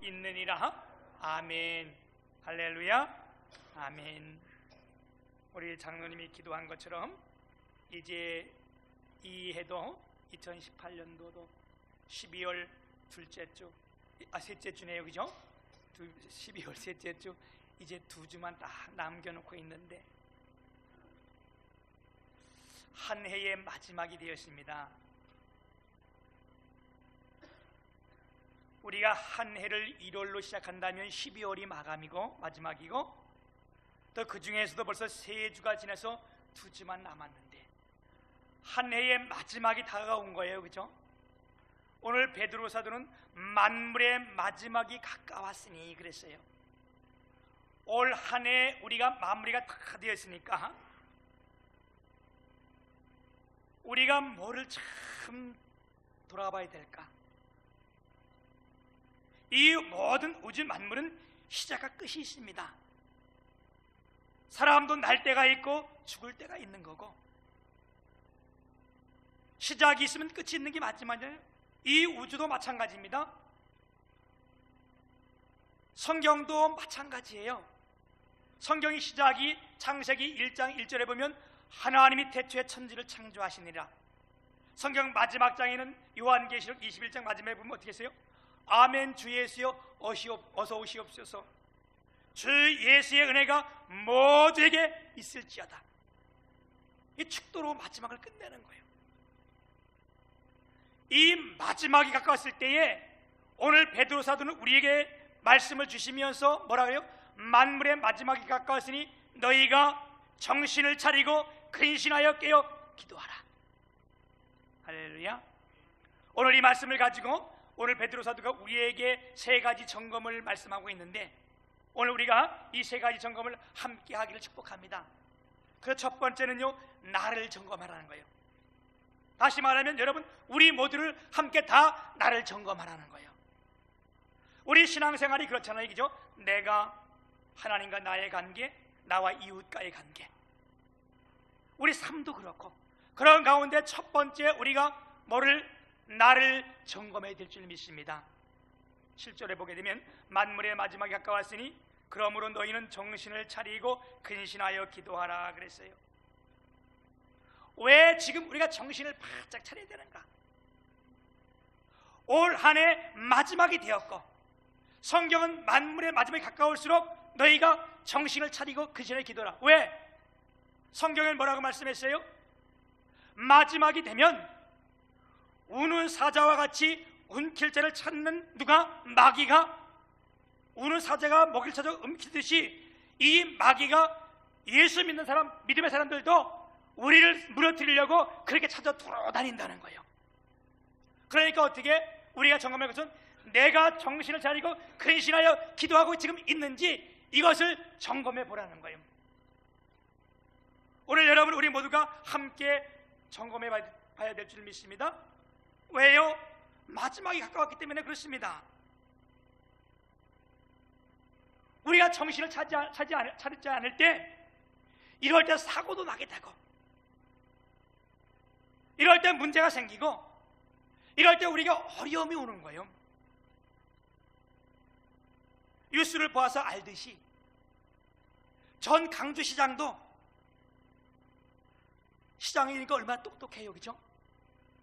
있느니라. 아멘. 할렐루야. 아멘. 우리 장로님이 기도한 것처럼 이제 이 해도 2018년도도 12월 셋째 주네요, 그죠? 12월 셋째 주, 이제 2주만 딱 남겨놓고 있는데 한 해의 마지막이 되었습니다. 우리가 한 해를 1월로 시작한다면 12월이 마감이고 마지막이고, 또 그 중에서도 벌써 3주가 지나서 2주만 남았는데 한 해의 마지막이 다가온 거예요, 그죠? 오늘 베드로 사도는 만물의 마지막이 가까웠으니 그랬어요. 올 한 해 우리가 마무리가 다 되었으니까 우리가 뭐를 참 돌아봐야 될까? 이 모든 우주 만물은 시작과 끝이 있습니다. 사람도 날 때가 있고 죽을 때가 있는 거고, 시작이 있으면 끝이 있는 게 맞지만요, 이 우주도 마찬가지입니다. 성경도 마찬가지예요. 성경의 시작이 창세기 1장 1절에 보면 하나님이 태초에 천지를 창조하시니라. 성경 마지막 장에는 요한계시록 21장 마지막에 보면 어떻게 했어요? 아멘 주 예수여 어서 오시옵소서. 주 예수의 은혜가 모두에게 있을지어다. 이 축도로 마지막을 끝내는 거예요. 이 마지막이 가까웠을 때에 오늘 베드로 사도는 우리에게 말씀을 주시면서 뭐라 그래요? 만물의 마지막이 가까웠으니 너희가 정신을 차리고 근신하여 깨어 기도하라. 할렐루야. 오늘 이 말씀을 가지고 오늘 베드로 사도가 우리에게 3가지 점검을 말씀하고 있는데, 오늘 우리가 이 3가지 점검을 함께 하기를 축복합니다. 그 첫 번째는요, 나를 점검하라는 거예요. 다시 말하면 여러분, 우리 모두를 함께 다 나를 점검하라는 거예요. 우리 신앙생활이 그렇잖아요, 그죠? 내가 하나님과 나의 관계, 나와 이웃과의 관계, 우리 삶도 그렇고, 그런 가운데 첫 번째 우리가 나를 점검해야 될 줄 믿습니다. 7절에 보게 되면 만물의 마지막이 가까웠으니 그러므로 너희는 정신을 차리고 근신하여 기도하라 그랬어요. 왜 지금 우리가 정신을 바짝 차려야 되는가? 올 한 해 마지막이 되었고, 성경은 만물의 마지막이 가까울수록 너희가 정신을 차리고 근신하여 기도하라. 왜? 성경은 뭐라고 말씀했어요? 마지막이 되면 우는 사자와 같이 움킬 자를 찾는 누가? 마귀가 우는 사자가 먹이를 찾아 움키듯이 이 마귀가 예수 믿는 사람, 믿음의 사람들도 우리를 무너뜨리려고 그렇게 찾아 돌아다닌다는 거예요. 그러니까 어떻게 우리가 점검할 것은 내가 정신을 차리고 근신하여 기도하고 지금 있는지 이것을 점검해 보라는 거예요. 오늘 여러분, 우리 모두가 함께 점검해 봐야 될 줄 믿습니다. 왜요? 마지막이 가까웠기 때문에 그렇습니다. 우리가 정신을 차리지 않을 때, 이럴 때 사고도 나게 되고, 이럴 때 문제가 생기고, 이럴 때 우리가 어려움이 오는 거예요. 뉴스를 보아서 알듯이 전 강주시장도 시장이니까 얼마나 똑똑해요, 그죠?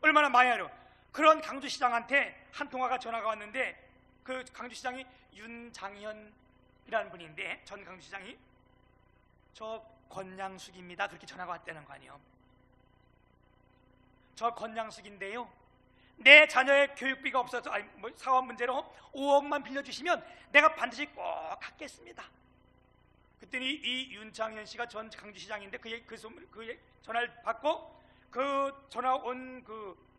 얼마나 많이 알아요. 그런 강주시장한테 한 통화가 전화가 왔는데, 그 강주시장이 윤장현이라는 분인데, 전 강주시장이 저 권양숙입니다, 그렇게 전화가 왔다는 거 아니에요. 저 권양숙인데요, 내 자녀의 교육비가 없어서 사업 문제로 5억만 빌려주시면 내가 반드시 꼭 갚겠습니다. 그랬더니 이 윤장현 씨가 전 강주시장인데 그 전화를 받고, 그 전화 온 그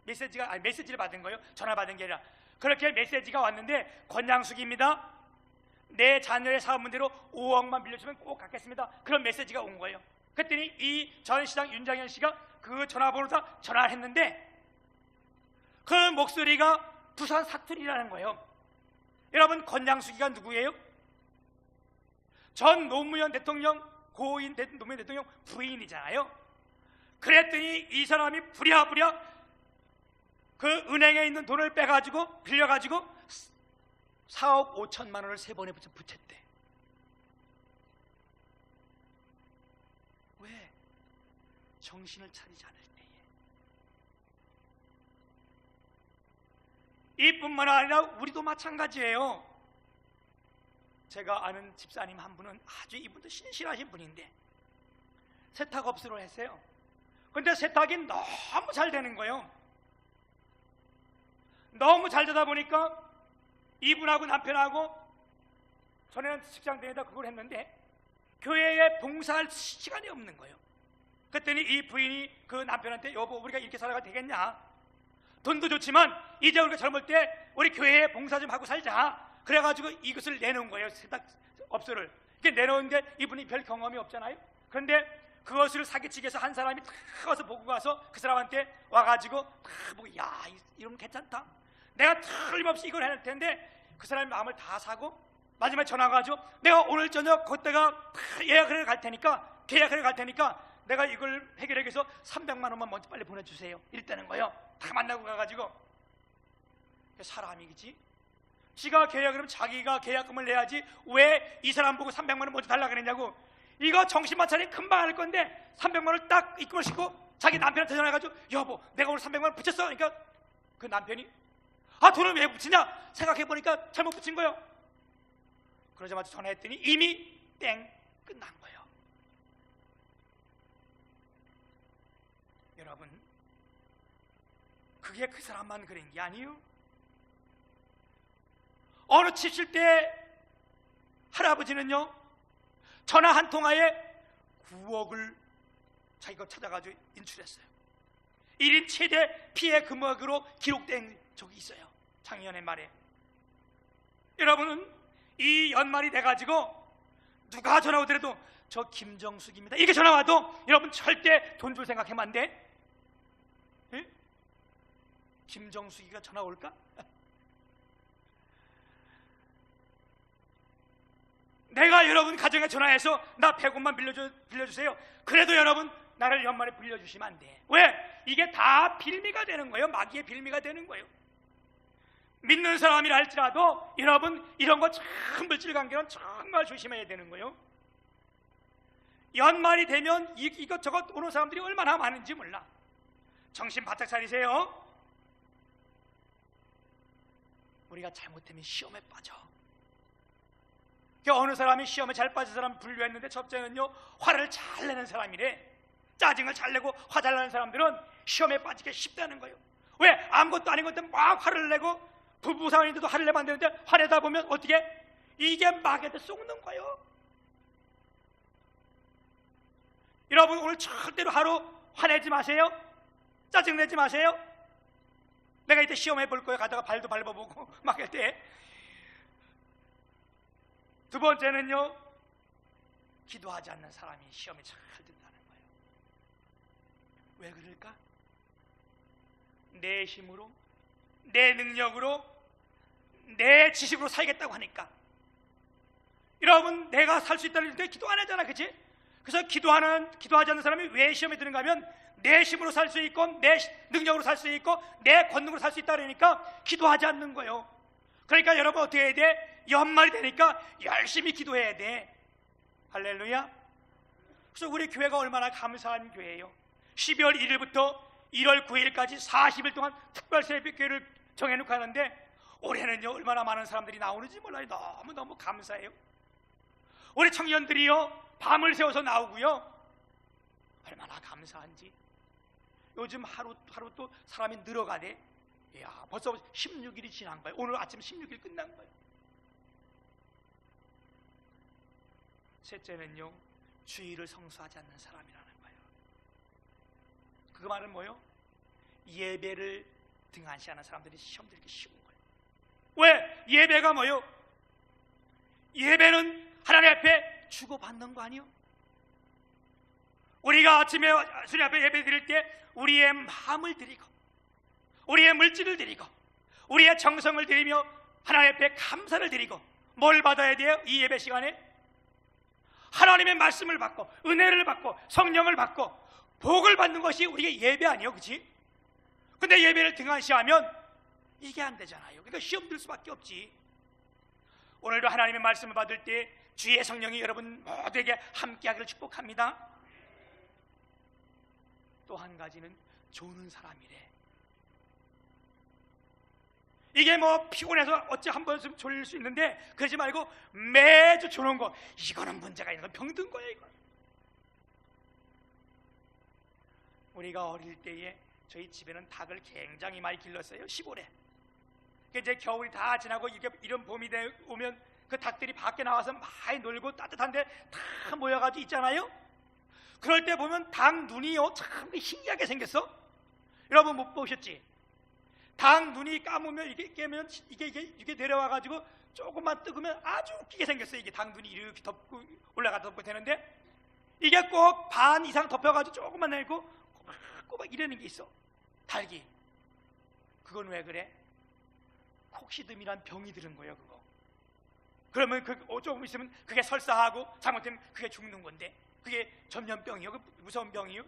메시지를 받은 거예요. 전화 받은 게 아니라 그렇게 메시지가 왔는데, 권양숙입니다, 내 자녀의 사업 문제로 5억만 빌려주면 꼭 갚겠습니다, 그런 메시지가 온 거예요. 그랬더니 이 전 시장 윤장현 씨가 그 전화번호다 전화를 했는데, 그 목소리가 부산 사투리라는 거예요. 여러분, 권양숙이가 누구예요? 전 노무현 대통령, 고인 노무현 대통령 부인이잖아요. 그랬더니 이 사람이 부랴부랴 그 은행에 있는 돈을 빼가지고 빌려가지고 4억 5천만 원을 3번에 붙였대. 왜? 정신을 차리지 않을 때에. 이뿐만 아니라 우리도 마찬가지예요. 제가 아는 집사님 한 분은 아주 이분도 신실하신 분인데 세탁업소를 했어요. 근데 세탁이 너무 잘 되는 거예요. 너무 잘 되다 보니까 이분하고 남편하고, 전에는 직장대에다 그걸 했는데 교회에 봉사할 시간이 없는 거예요. 그랬더니 이 부인이 그 남편한테, 여보 우리가 이렇게 살아가도 되겠냐, 돈도 좋지만 이제 우리가 젊을 때 우리 교회에 봉사 좀 하고 살자. 그래가지고 이것을 내놓은 거예요. 세탁업소를. 이렇게 내놓은데 이분이 별 경험이 없잖아요. 그런데 그것을 사기치기해서 한 사람이 다 가서 보고 가서 그 사람한테 와가지고 다 보고, 야 이러면 괜찮다, 내가 틀림없이 이걸 해낼 텐데, 그 사람이 마음을 다 사고 마지막에 전화가 와가지고, 내가 오늘 저녁 그때가 예약을 갈 테니까, 계약을 갈 테니까 내가 이걸 해결하기 위해서 300만 원만 먼저 빨리 보내주세요 이랬다는 거예요. 다 만나고 가가지고. 사람이 그치? 지가 계약을 하면 자기가 계약금을 내야지 왜 이 사람 보고 300만 원 먼저 달라 그랬냐고. 이거 정신만 차리면 금방 할 건데 300만 원을 딱 입금을 시키고 자기 남편한테 전화해가지고, 여보 내가 오늘 300만 원 붙였어. 그러니까 그 남편이, 아 돈을 왜 붙이냐, 생각해보니까 잘못 붙인 거예요. 그러자마자 전화했더니 이미 땡 끝난 거예요. 여러분, 그게 그 사람만 그런 게 아니에요. 어느 70대 할아버지는요, 전화 한 통화에 9억을 자기가 찾아가지고 인출했어요. 1인 최대 피해 금액으로 기록된 적이 있어요, 작년에 말에. 여러분은 이 연말이 돼가지고 누가 전화 오더라도 저 김정숙입니다 이렇게 전화 와도 여러분 절대 돈 줄 생각하면 안 돼. 에? 김정숙이가 전화 올까? 내가 여러분 가정에 전화해서 나 100원만 빌려주세요. 그래도 여러분 나를 연말에 빌려주시면 안 돼. 왜? 이게 다 빌미가 되는 거예요. 마귀의 빌미가 되는 거예요. 믿는 사람이라 할지라도 여러분 이런 거 참 물질 관계는 정말 조심해야 되는 거예요. 연말이 되면 이것저것 오는 사람들이 얼마나 많은지 몰라. 정신 바짝 차리세요. 우리가 잘못하면 시험에 빠져. 어느 사람이 시험에 잘 빠진 사람 분류했는데, 첫째는요 화를 잘 내는 사람이래. 짜증을 잘 내고 화 잘 내는 사람들은 시험에 빠지기 쉽다는 거예요. 왜? 아무것도 아닌 건데 막 화를 내고, 부부 상황인데도 화를 내면 안 되는데 화내다 보면 어떻게? 이게 마귀한테 속는 거예요. 여러분 오늘 절대로 하루 화내지 마세요. 짜증내지 마세요. 내가 이때 시험해 볼 거예요. 가다가 발도 밟아보고 막 할 때. 두 번째는요, 기도하지 않는 사람이 시험에 잘 든다는 거예요. 왜 그럴까? 내 힘으로, 내 능력으로, 내 지식으로 살겠다고 하니까. 여러분 내가 살 수 있다는 데 기도 안 하잖아, 그치? 그래서 기도하지 않는 사람이 왜 시험에 드는가 하면, 내 힘으로 살 수 있고 내 능력으로 살 수 있고 내 권능으로 살 수 있다 그러니까 기도하지 않는 거예요. 그러니까 여러분 어떻게 해야 돼? 연말이 되니까 열심히 기도해야 돼. 할렐루야. 그래서 우리 교회가 얼마나 감사한 교회예요. 12월 1일부터 1월 9일까지 40일 동안 특별 새벽교회를 정해놓고 하는데, 올해는요 얼마나 많은 사람들이 나오는지 몰라요. 너무너무 감사해요. 우리 청년들이요 밤을 새워서 나오고요, 얼마나 감사한지. 요즘 하루 또 사람이 늘어가네. 이야, 벌써 16일이 지난 거예요. 오늘 아침 16일 끝난 거예요. 셋째는요, 주의를 성수하지 않는 사람이라는 거예요. 그 말은 뭐예요? 예배를 등한시하는 사람들이 시험 들기 쉬운 거예요. 왜? 예배가 뭐예요? 예배는 하나님 앞에 주고받는 거 아니에요? 우리가 아침에 주님 앞에 예배 드릴 때 우리의 마음을 드리고, 우리의 물질을 드리고, 우리의 정성을 드리며 하나님 앞에 감사를 드리고, 뭘 받아야 돼요? 이 예배 시간에 하나님의 말씀을 받고, 은혜를 받고, 성령을 받고, 복을 받는 것이 우리의 예배 아니에요, 그렇지? 근데 예배를 등한시하면 이게 안 되잖아요. 그러니까 시험 들 수밖에 없지. 오늘도 하나님의 말씀을 받을 때 주의 성령이 여러분 모두에게 함께하기를 축복합니다. 또 한 가지는 조는 사람이래. 이게 뭐 피곤해서 어찌 한 번쯤 졸릴 수 있는데 그러지 말고 매주 조는 거, 이거는 문제가 있는 거, 병든 거예요. 이거. 우리가 어릴 때에 저희 집에는 닭을 굉장히 많이 길렀어요. 시골에. 이제 겨울이 다 지나고 이게 이런 봄이 오면 그 닭들이 밖에 나와서 많이 놀고 따뜻한데 다 모여가지고 있잖아요. 그럴 때 보면 닭 눈이요 참 신기하게 생겼어. 여러분 못 보셨지? 닭 눈이 감으면 이게 깨면 이게 내려와가지고 조금만 뜨으면 아주 웃기게 생겼어요. 이게 닭 눈이 이렇게 덮고 올라가서 되는데 이게 꼭 반 이상 덮여가지고 조금만 내고 꼬박 이러는 게 있어. 닭이. 그건 왜 그래? 콕시듬이란 병이 들은 거예요. 그거. 그러면 조금 있으면 그게 설사하고 잘못되면 그게 죽는 건데, 그게 전염병이요. 그 무서운 병이요.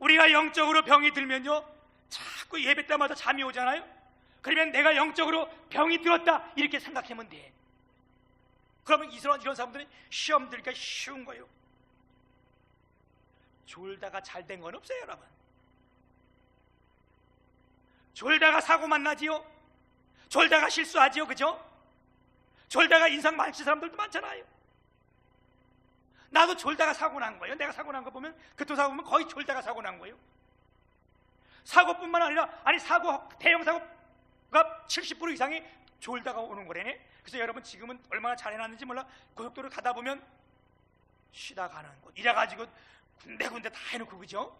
우리가 영적으로 병이 들면요 자꾸 예배 때마다 잠이 오잖아요. 그러면 내가 영적으로 병이 들었다 이렇게 생각하면 돼. 그러면 이런 사람들은 시험 들기가 쉬운 거예요. 졸다가 잘 된 건 없어요. 여러분, 졸다가 사고만 나지요. 졸다가 실수하지요. 그죠? 졸다가 인상 망친 사람들도 많잖아요. 나도 졸다가 사고 난 거예요. 내가 사고 난 거 보면, 교통사고 보면 거의 졸다가 사고 난 거예요. 사고뿐만 아니라, 대형 사고가 70% 이상이 졸다가 오는 거래네. 그래서 여러분 지금은 얼마나 잘 해놨는지 몰라. 고속도로 가다 보면 쉬다 가는 곳 이래가지고 군데군데 다 해놓고, 그죠?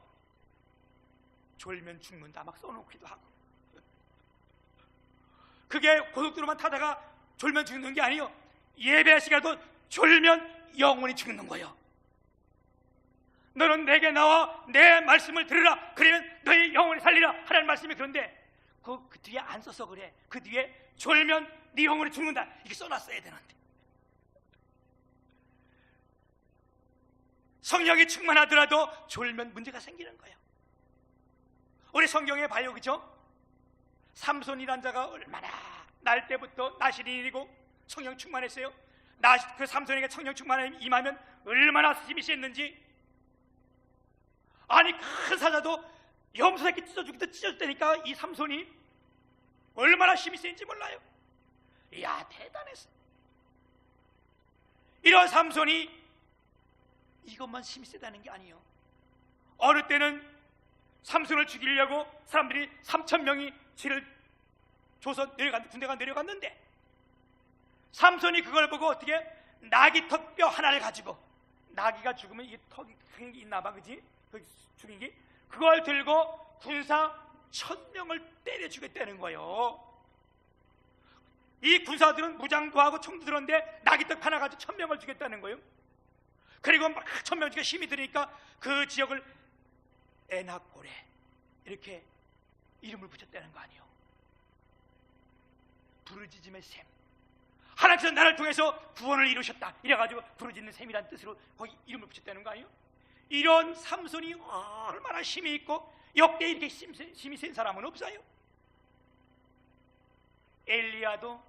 졸면 죽는다 막 써놓기도 하고. 그게 고속도로만 타다가 졸면 죽는 게 아니에요. 예배 시간도 졸면 영원히 죽는 거예요. 너는 내게 나와 내 말씀을 들으라. 그러면 너희 영혼이 살리라 하라는 말씀이. 그런데 그 뒤에 안 써서 그래. 그 뒤에 졸면 네 영혼이 죽는다 이게 써놨어야 되는데. 성령이 충만하더라도 졸면 문제가 생기는 거예요. 우리 성경에 봐요. 그죠? 삼손이란 자가 얼마나 날 때부터 나시린이고 성령 충만했어요. 그 삼손에게 성령 충만함이 임하면 얼마나 힘이 셌는지. 아니 큰 사자도 염소 새끼 찢어 죽이다 찢어졌다니까. 이 삼손이 얼마나 힘이 센지 몰라요. 이야 대단했어. 이런 삼손이 이것만 힘이 세다는 게 아니에요. 어느 때는 삼손을 죽이려고 사람들이 3,000명이 죄를 줘서 군대가 내려갔는데, 삼손이 그걸 보고 어떻게 나귀 턱뼈 하나를 가지고, 나귀가 죽으면 이게 턱이 큰 게 있나 봐, 그지? 그 죽인 게 그걸 들고 군사 1,000명을 때려 죽였다는 거예요. 이 군사들은 무장도 하고 총도 들었는데 나귀떡 하나 가지고 1,000명을 죽였다는 거예요. 그리고 막 1,000명 중에 힘이 드니까 그 지역을 에나꼬레 이렇게 이름을 붙였다는 거 아니에요. 부르짖음의 샘. 하나님께서 나를 통해서 구원을 이루셨다 이래가지고 부르짖는 샘이란 뜻으로 거기 이름을 붙였다는 거 아니에요. 이런 삼손이 얼마나 힘이 있고 역대 이렇게 힘이 센 사람은 없어요. 엘리야도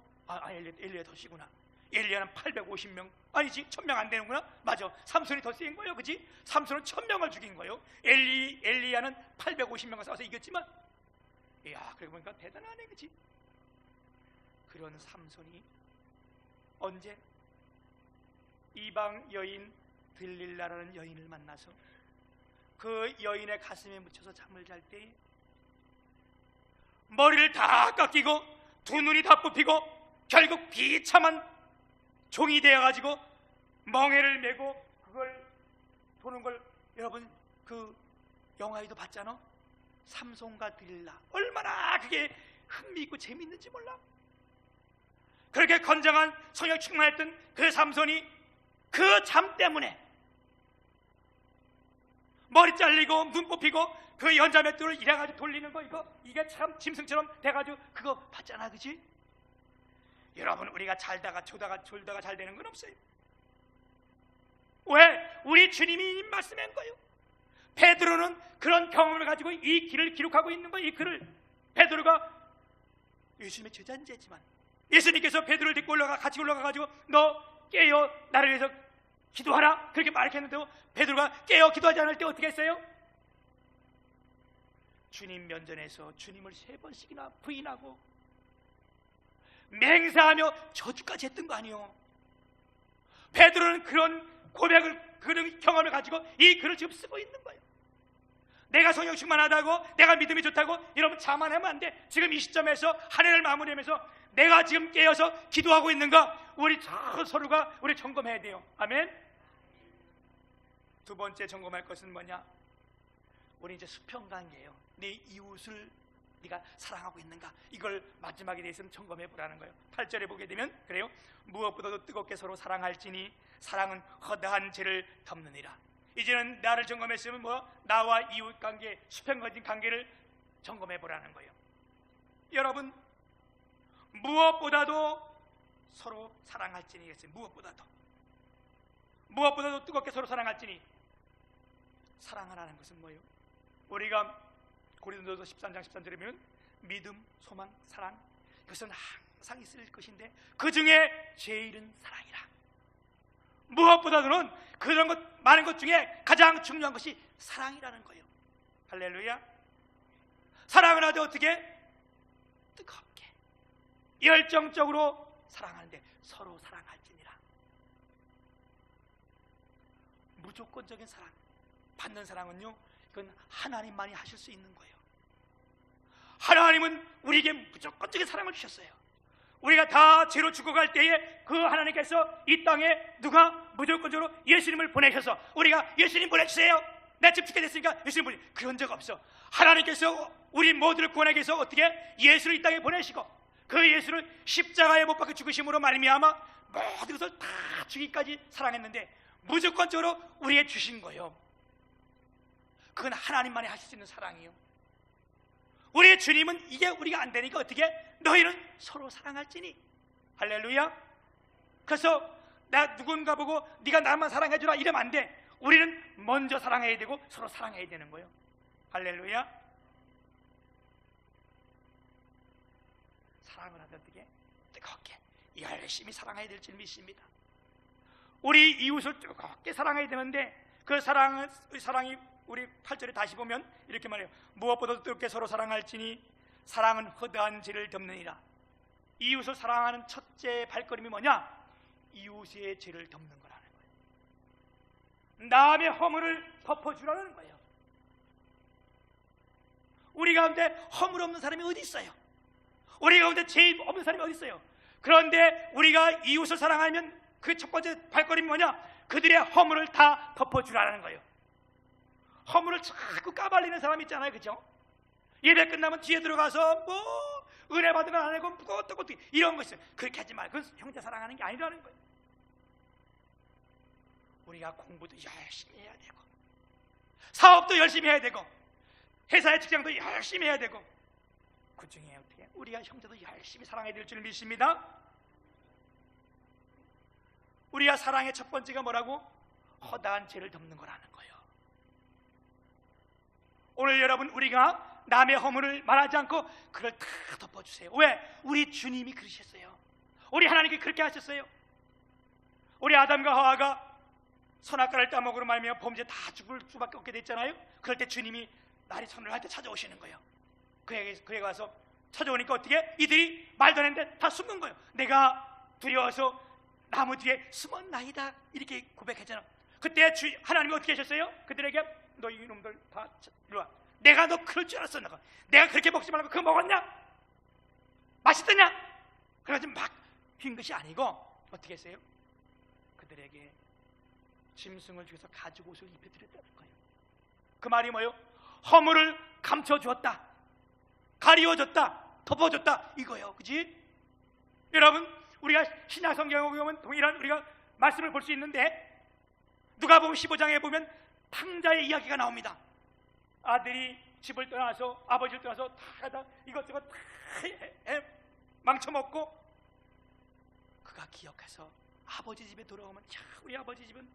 엘리야 더 시구나. 엘리야는 850명 아니지 1,000명 안 되는구나. 맞아. 삼손이 더 센 거예요. 그지? 삼손은 1,000명을 죽인 거예요. 엘리야는 850명을 싸워서 이겼지만, 이야 그러고 보니까 대단하네. 그지? 그런 삼손이 언제 이방 여인 들릴라라는 여인을 만나서 그 여인의 가슴에 묻혀서 잠을 잘 때 머리를 다 깎이고 두 눈이 다 뽑히고 결국 비참한 종이 되어가지고 멍에를 메고 그걸 도는 걸 여러분 그 영화에도 봤잖아. 삼손과 들릴라. 얼마나 그게 흥미있고 재미있는지 몰라. 그렇게 건장한 성령 충만했던 그 삼손이 그 잠 때문에 머리 잘리고 눈 뽑히고 그 연자맷돌을 이래가지고 돌리는 거, 이게 참 짐승처럼 돼가지고 그거 봤잖아. 그지? 여러분 우리가 잘다가 졸다가 잘 되는 건 없어요. 왜? 우리 주님이 말씀한 거예요. 베드로는 그런 경험을 가지고 이 길을 기록하고 있는 거예요. 이 글을. 베드로가 예수님의 제자지만 예수님께서 베드로를 데리고 같이 올라가가지고 너 깨어 나를 위해서 기도하라 그렇게 말했는데 베드로가 깨어 기도하지 않을 때 어떻게 했어요? 주님 면전에서 주님을 3번씩이나 부인하고 맹세하며 저주까지 했던 거 아니에요. 베드로는 그런 고백을, 그런 경험을 가지고 이 글을 지금 쓰고 있는 거예요. 내가 성령 충만하다고, 내가 믿음이 좋다고 여러분 자만하면 안 돼. 지금 이 시점에서 한 해를 마무리하면서 내가 지금 깨어서 기도하고 있는가, 우리 서로가 우리 점검해야 돼요. 아멘. 두 번째 점검할 것은 뭐냐? 우리 이제 수평관계예요. 내 이웃을 네가 사랑하고 있는가, 이걸 마지막에 대해서는 점검해 보라는 거예요. 8절에 보게 되면 그래요. 무엇보다도 뜨겁게 서로 사랑할지니 사랑은 허다한 죄를 덮느니라. 이제는 나를 점검했으면 나와 이웃 관계, 수평적인 관계를 점검해 보라는 거예요. 여러분, 무엇보다도 서로 사랑할지니 했어요. 무엇보다도 뜨겁게 서로 사랑할지니. 사랑하라는 것은 뭐예요? 우리가 고린도서 13장 13절에 보면 믿음, 소망, 사랑, 이것은 항상 있을 것인데 그 중에 제일은 사랑이라. 무엇보다도는 그런 것, 많은 것 중에 가장 중요한 것이 사랑이라는 거예요. 할렐루야. 사랑을 하되 어떻게? 뜨겁게 열정적으로 사랑하는데 서로 사랑할지니라. 무조건적인 사랑, 받는 사랑은요, 이건 하나님만이 하실 수 있는 거예요. 하나님은 우리에게 무조건적인 사랑을 주셨어요. 우리가 다 죄로 죽어갈 때에 그 하나님께서 이 땅에 누가 무조건적으로 예수님을 보내셔서 우리가 예수님 보내주세요, 내 집 죽게 됐으니까 예수님 보내, 그런 적 없어. 하나님께서 우리 모두를 구원하기 위해서 어떻게 예수를 이 땅에 보내시고 그 예수를 십자가에 못 박혀 죽으심으로 말미암아 모든 것을 다 주기까지 사랑했는데 무조건적으로 우리에게 주신 거예요. 그건 하나님만이 하실 수 있는 사랑이에요. 우리의 주님은 이게 우리가 안 되니까 어떻게? 너희는 서로 사랑할지니. 할렐루야. 그래서 나 누군가 보고 네가 나만 사랑해주라 이러면 안 돼. 우리는 먼저 사랑해야 되고 서로 사랑해야 되는 거예요. 할렐루야. 사랑을 하면 어떻게? 뜨겁게 열심히 사랑해야 될 줄 믿습니다. 우리 이웃을 뜨겁게 사랑해야 되는데 그 사랑이 우리 8절에 다시 보면 이렇게 말해요. 무엇보다도 뜨겁게 서로 사랑할지니 사랑은 허다한 죄를 덮느니라. 이웃을 사랑하는 첫째 발걸음이 뭐냐? 이웃의 죄를 덮는 거라는 거예요. 남의 허물을 덮어주라는 거예요. 우리 가운데 허물 없는 사람이 어디 있어요? 우리 가운데 죄 없는 사람이 어디 있어요? 그런데 우리가 이웃을 사랑하면 그 첫 번째 발걸음이 뭐냐? 그들의 허물을 다 덮어주라는 거예요. 허물을 자꾸 까발리는 사람 있잖아요, 그죠? 예배 끝나면 뒤에 들어가서 은혜 받은 건 안 하고 어떻게 이런 거 있어요. 그렇게 하지 말고 그건 형제 사랑하는 게 아니라는 거예요. 우리가 공부도 열심히 해야 되고 사업도 열심히 해야 되고 회사의 직장도 열심히 해야 되고 그 중에 어떻게 우리가 형제도 열심히 사랑해야 될 줄 믿습니다. 우리가 사랑의 첫 번째가 뭐라고? 허다한 죄를 덮는 거라는 거예요. 오늘 여러분, 우리가 남의 허물을 말하지 않고 그걸 다 덮어주세요. 왜? 우리 주님이 그러셨어요. 우리 하나님께 그렇게 하셨어요. 우리 아담과 하와가 선악과를 따먹으로 말미암아 범죄 다 죽을 수밖에 없게 됐잖아요. 그럴 때 주님이 날이 서늘할 때 찾아오시는 거예요. 그에 가서 찾아오니까 어떻게? 이들이 말도 안 했는데 다 숨는 거예요. 내가 두려워서 나무 뒤에 숨었나이다 이렇게 고백했잖아. 그때 하나님이 어떻게 하셨어요? 그들에게 너 이놈들 다 이리 와. 내가 너 그럴 줄 알았어. 내가 그렇게 먹지 말고 그거 먹었냐? 맛있더냐? 그래가지고 막 휜 것이 아니고 어떻게 했어요? 그들에게 짐승을 주셔서 가죽 옷을 입혀드렸다는 거예요. 그 말이 뭐예요? 허물을 감춰주었다, 가리워줬다, 덮어줬다 이거예요. 그치? 여러분, 우리가 신약 성경에 보면 동일한 우리가 말씀을 볼 수 있는데 누가복음 15장에 보면 탕자의 이야기가 나옵니다. 아들이 집을 떠나서 아버지를 떠나서 다 이것저것 다 망쳐먹고 그가 기억해서 아버지 집에 돌아오면 야, 우리 아버지 집은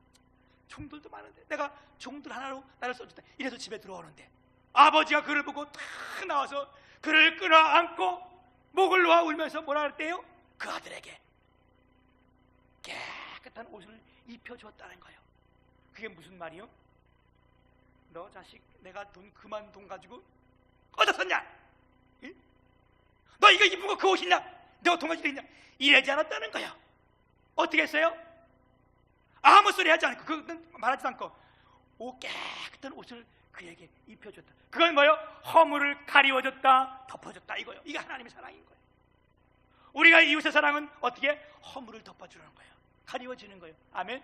종들도 많은데 내가 종들 하나로 나를 써줬다 이래서 집에 들어오는데 아버지가 그를 보고 탁 나와서 그를 끌어안고 목을 놓아 울면서 뭐라 그랬대요? 그 아들에게 깨끗한 옷을 입혀주었다는 거예요. 그게 무슨 말이요? 너 자식, 내가 그만 돈 가지고 어디서 샀냐? 응? 너 이거 입은 거 그 옷이냐? 내가 돈 가지고 있냐? 이러지 않았다는 거야. 어떻게 했어요? 아무 소리 하지 않고, 말하지 않고 깨끗한 옷을 그에게 입혀줬다. 그건 뭐요? 허물을 가리워줬다, 덮어줬다, 이거요. 이게 하나님의 사랑인 거예요. 우리가 이웃의 사랑은 어떻게? 허물을 덮어주는 거예요. 가리워지는 거예요. 아멘.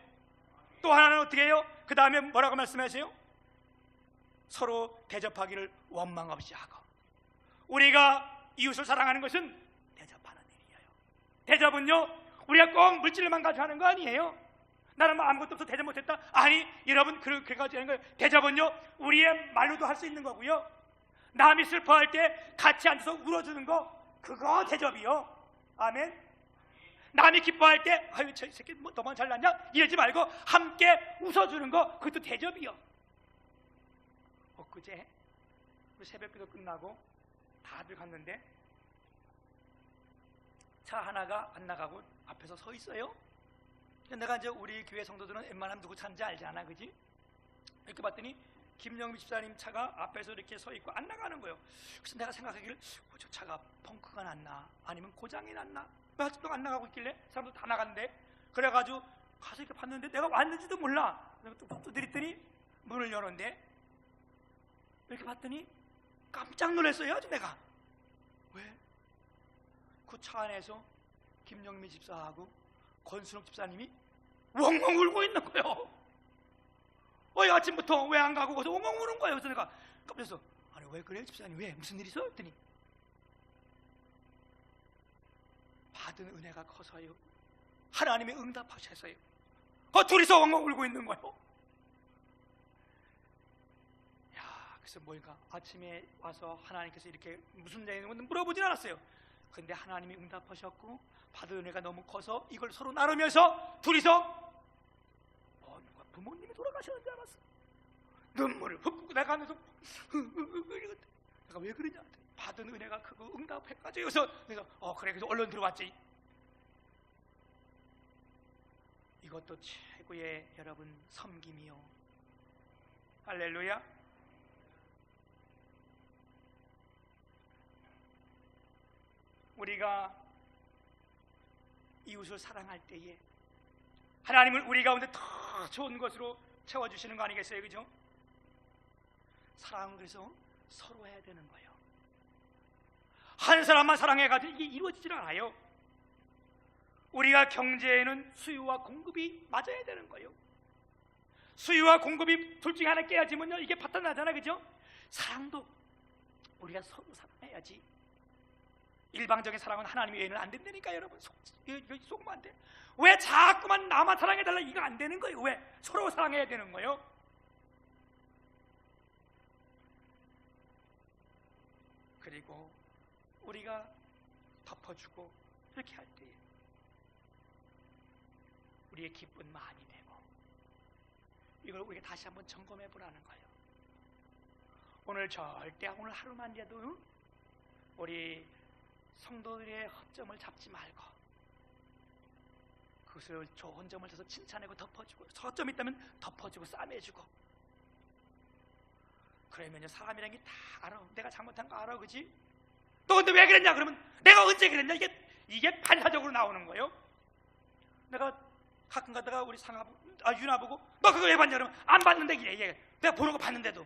또 하나는 어떻게 해요? 그 다음에 뭐라고 말씀하세요? 서로 대접하기를 원망 없이 하고. 우리가 이웃을 사랑하는 것은 대접하는 일이에요. 대접은요, 우리가 꼭 물질만 가지고 하는 거 아니에요. 나는 뭐 아무것도 없어 대접 못했다. 아니, 여러분, 그렇게 가지고 하는 거예요. 대접은요, 우리의 말로도 할 수 있는 거고요, 남이 슬퍼할 때 같이 앉아서 울어주는 거, 그거 대접이요. 아멘. 남이 기뻐할 때 아유 저 새끼 뭐 너만 잘났냐? 이러지 말고 함께 웃어주는 거, 그것도 대접이요. 엊그제 우리 새벽기도 끝나고 다들 갔는데 차 하나가 안 나가고 앞에서 서 있어요. 내가 이제 우리 교회 성도들은 웬만하면 누구 차인지 알잖아, 그지? 이렇게 봤더니 김영미 집사님 차가 앞에서 이렇게 서 있고 안 나가는 거예요. 그래서 내가 생각하기를 저 차가 펑크가 났나 아니면 고장이 났나, 왜 아직도 안 나가고 있길래 사람들 다 나갔는데, 그래가지고 가서 이렇게 봤는데 내가 왔는지도 몰라. 또 들었더니 문을 열었는데 이렇게 봤더니 깜짝 놀랐어요. 아주 내가. 왜? 그 차 안에서 김영미 집사하고 권순옥 집사님이 웡웡 울고 있는 거예요. 아침부터 왜 안 가고 거기서 엉엉 우는 거예요. 그래서 내가 깜짝해서 아니 왜 그래요 집사님, 왜 무슨 일 있어? 했더니 받은 은혜가 커서요, 하나님의 응답하셔서요, 둘이서 엉엉 울고 있는 거예요. 야, 그래서 뭐인가 아침에 와서 하나님께서 이렇게 무슨 일이 있는 건지 물어보진 않았어요. 근데 하나님이 응답하셨고 받은 은혜가 너무 커서 이걸 서로 나누면서 둘이서 누가 부모님이 돌아가셨는 줄 알았어. 눈물을 훅 내가 하면서 내가 왜 그러냐, 받은 은혜가 크고 응답해가지고. 그래서 그래, 그래서 얼른 들어왔지. 이것도 최고의 여러분 섬김이요. 할렐루야. 우리가 이웃을 사랑할 때에 하나님은 우리 가운데 더 좋은 것으로 채워주시는 거 아니겠어요? 그죠? 사랑은 그래서 서로 해야 되는 거예요. 한 사람만 사랑해가지고 이게 이루어지질 않아요. 우리가 경제에는 수요와 공급이 맞아야 되는 거예요. 수요와 공급이 둘 중에 하나 깨어지면요, 이게 파탄나잖아, 그죠? 사랑도 우리가 서로 사랑해야지. 일방적인 사랑은 하나님 외에는 안 된다니까, 여러분. 속으면 안 돼. 왜 자꾸만 나만 사랑해달라, 이거 안 되는 거예요. 왜? 서로 사랑해야 되는 거예요. 그리고 우리가 덮어주고 이렇게 할 때에 우리의 기쁜 마음이 되고, 이걸 우리가 다시 한번 점검해 보라는 거예요. 오늘 절대 오늘 하루만이라도 우리 성도들의 허점을 잡지 말고 그것을 좋은 점을 줘서 칭찬하고 덮어주고, 허점이 있다면 덮어주고 싸매주고. 그러면요, 사람이라는 게 다 알아. 내가 잘못한 거 알아, 그지? 너 근데 왜 그랬냐? 그러면 내가 언제 그랬냐? 이게 반사적으로 나오는 거예요. 내가 가끔 가다가 우리 유나 보고 너 그거 왜 봤냐? 그러면 안 봤는데 이래. 내가 보는 거 봤는데도.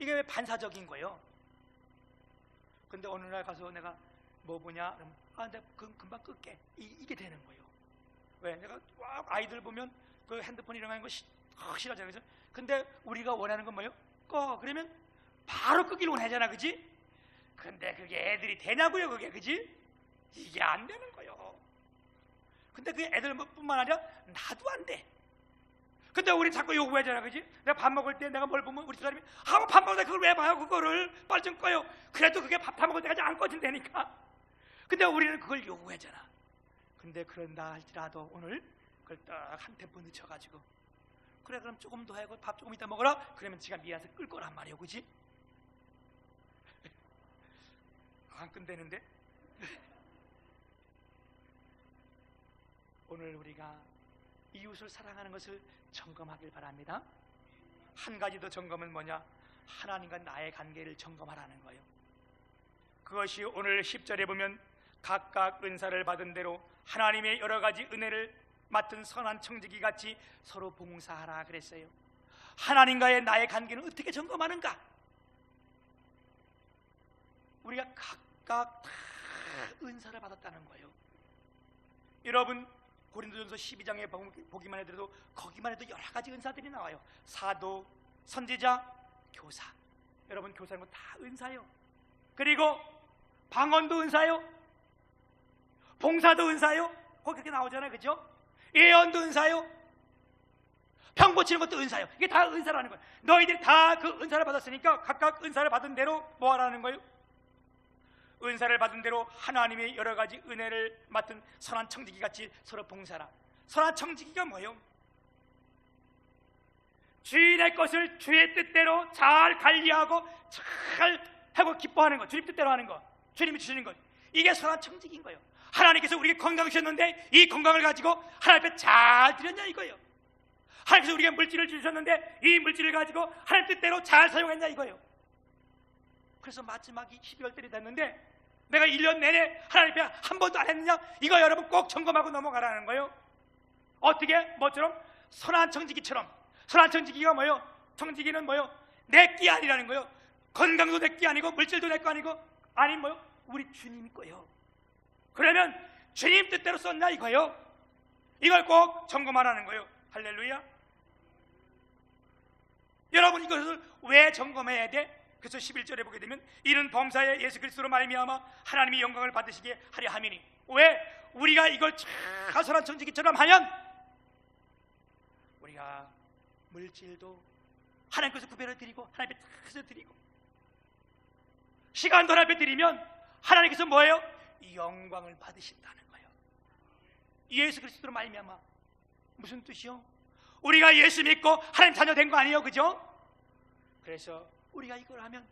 이게 왜 반사적인 거예요? 근데 어느 날 가서 내가 뭐 보냐? 그러면 내가 금방 끌게. 이게 되는 거예요. 왜? 내가 아이들 보면 그 핸드폰 이런 거 싫어하잖아요. 그죠? 근데 우리가 원하는 건 뭐예요? 꺼. 그러면 바로 끄기를 원하잖아, 그지? 근데 그게 애들이 되냐고요, 그게, 그지? 이게 안 되는 거예요. 근데 그게 애들뿐만 아니라 나도 안 돼. 근데 우리 자꾸 요구하잖아, 그지? 내가 밥 먹을 때 내가 뭘 보면 우리 집사람이 밥 먹을 때 그걸 왜 봐요, 그거를 빨리 좀 꺼요. 그래도 그게 밥 다 먹을 때까지 안 꺼진다니까. 근데 우리는 그걸 요구하잖아. 근데 그런다 할지라도 오늘 그걸 딱 한 템포 늦춰가지고, 그래 그럼 조금 더 하고 밥 조금 이따 먹어라. 그러면 지가 미안해서 끌 거란 말이에요, 그지? 안 끈대는데? 오늘 우리가 이웃을 사랑하는 것을 점검하길 바랍니다. 한 가지 더 점검은 뭐냐? 하나님과 나의 관계를 점검하라는 거예요. 그것이 오늘 10절에 보면 각각 은사를 받은 대로 하나님의 여러 가지 은혜를 맡은 선한 청지기 같이 서로 봉사하라 그랬어요. 하나님과의 나의 관계는 어떻게 점검하는가? 우리가 각각 다 은사를 받았다는 거예요. 여러분 고린도전서 12장에 보기만 해도 거기만 해도 여러 가지 은사들이 나와요. 사도, 선지자, 교사. 여러분 교사는 다 은사요. 그리고 방언도 은사요. 봉사도 은사요. 거기 그렇게 나오잖아요, 그죠? 예언도 은사요. 병 고치는 것도 은사요. 이게 다 은사라는 거예요. 너희들이 다 그 은사를 받았으니까 각각 은사를 받은 대로 뭐 하라는 거예요? 은사를 받은 대로 하나님의 여러 가지 은혜를 맡은 선한 청지기 같이 서로 봉사라. 선한 청지기가 뭐예요? 주인의 것을 주의 뜻대로 잘 관리하고 잘 하고 기뻐하는 것, 주님 뜻대로 하는 것, 주님이 주시는 것, 이게 선한 청지기인 거예요. 하나님께서 우리에게 건강 주셨는데 이 건강을 가지고 하나님 앞에 잘 드렸냐 이거예요. 하나님께서 우리에게 물질을 주셨는데 이 물질을 가지고 하나님 뜻대로 잘 사용했냐 이거예요. 그래서 마지막이 12월 달이 됐는데 내가 1년 내내 하나님 앞에 한 번도 안 했느냐, 이거 여러분 꼭 점검하고 넘어가라는 거예요. 어떻게? 뭐처럼? 선한 청지기처럼. 선한 청지기가 뭐예요? 청지기는 뭐예요? 내 끼 아니라는 거예요. 건강도 내 끼 아니고 물질도 내 거 아니고, 아니 뭐요? 우리 주님 거예요. 그러면 주님 뜻대로 썼나 이거예요. 이걸 꼭 점검하라는 거예요. 할렐루야. 여러분 이것을 왜 점검해야 돼? 그래서 11절에 보게 되면 이는 범사에 예수 그리스도로 말미암아 하나님이 영광을 받으시게 하려 함이니. 왜? 우리가 이걸 잘 선한 청지기처럼 하면 우리가 물질도 하나님께서 구별해 드리고 하나님 앞에 다 드리고 시간도 하나님 앞에 드리면 하나님께서 뭐예요? 영광을 받으신다는 거예요. 예수 그리스도로 말미암아. 무슨 뜻이요? 우리가 예수 믿고 하나님 자녀 된 거 아니에요, 그죠? 그래서 우리가 이걸 하면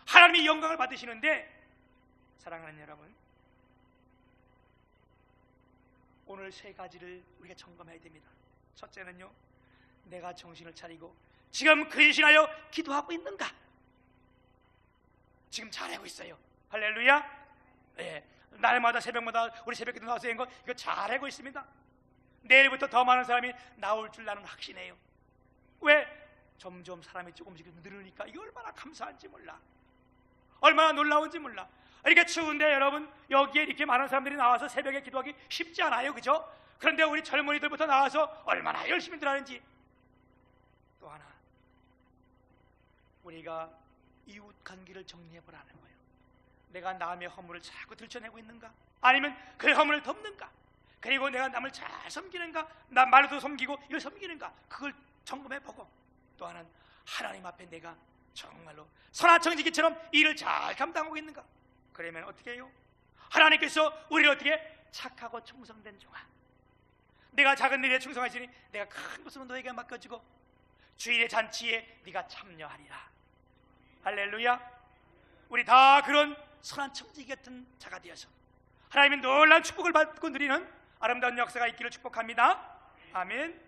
하나님이 영광을 받으시는데, 사랑하는 여러분, 오늘 세 가지를 우리가 점검해야 됩니다. 첫째는요, 내가 정신을 차리고 지금 근신하여 기도하고 있는가? 지금 잘하고 있어요. 할렐루야. 네, 날마다 새벽마다 우리 새벽기도 나와서 한 거 이거 잘하고 있습니다. 내일부터 더 많은 사람이 나올 줄 나는 확신해요. 왜? 점점 사람이 조금씩 늘으니까 이게 얼마나 감사한지 몰라, 얼마나 놀라운지 몰라. 이렇게 추운데 여러분 여기에 이렇게 많은 사람들이 나와서 새벽에 기도하기 쉽지 않아요, 그죠? 그런데 우리 젊은이들부터 나와서 얼마나 열심히 하는지. 또 하나, 우리가 이웃 관계를 정리해 보라는 거예요. 내가 남의 허물을 자꾸 들춰내고 있는가? 아니면 그 허물을 덮는가? 그리고 내가 남을 잘 섬기는가? 나 말로도 섬기고 이걸 섬기는가? 그걸 점검해 보고, 또 하나는 하나님 앞에 내가 정말로 선한 청지기처럼 일을 잘 감당하고 있는가? 그러면 어떻게 해요? 하나님께서 우리를 어떻게? 착하고 충성된 종아, 내가 작은 일에 충성하시니 내가 큰 것으로 너에게 맡겨주고 주인의 잔치에 네가 참여하리라. 할렐루야. 우리 다 그런 선한 청지기 같은 자가 되어서 하나님의 놀라운 축복을 받고 누리는 아름다운 역사가 있기를 축복합니다. 아멘.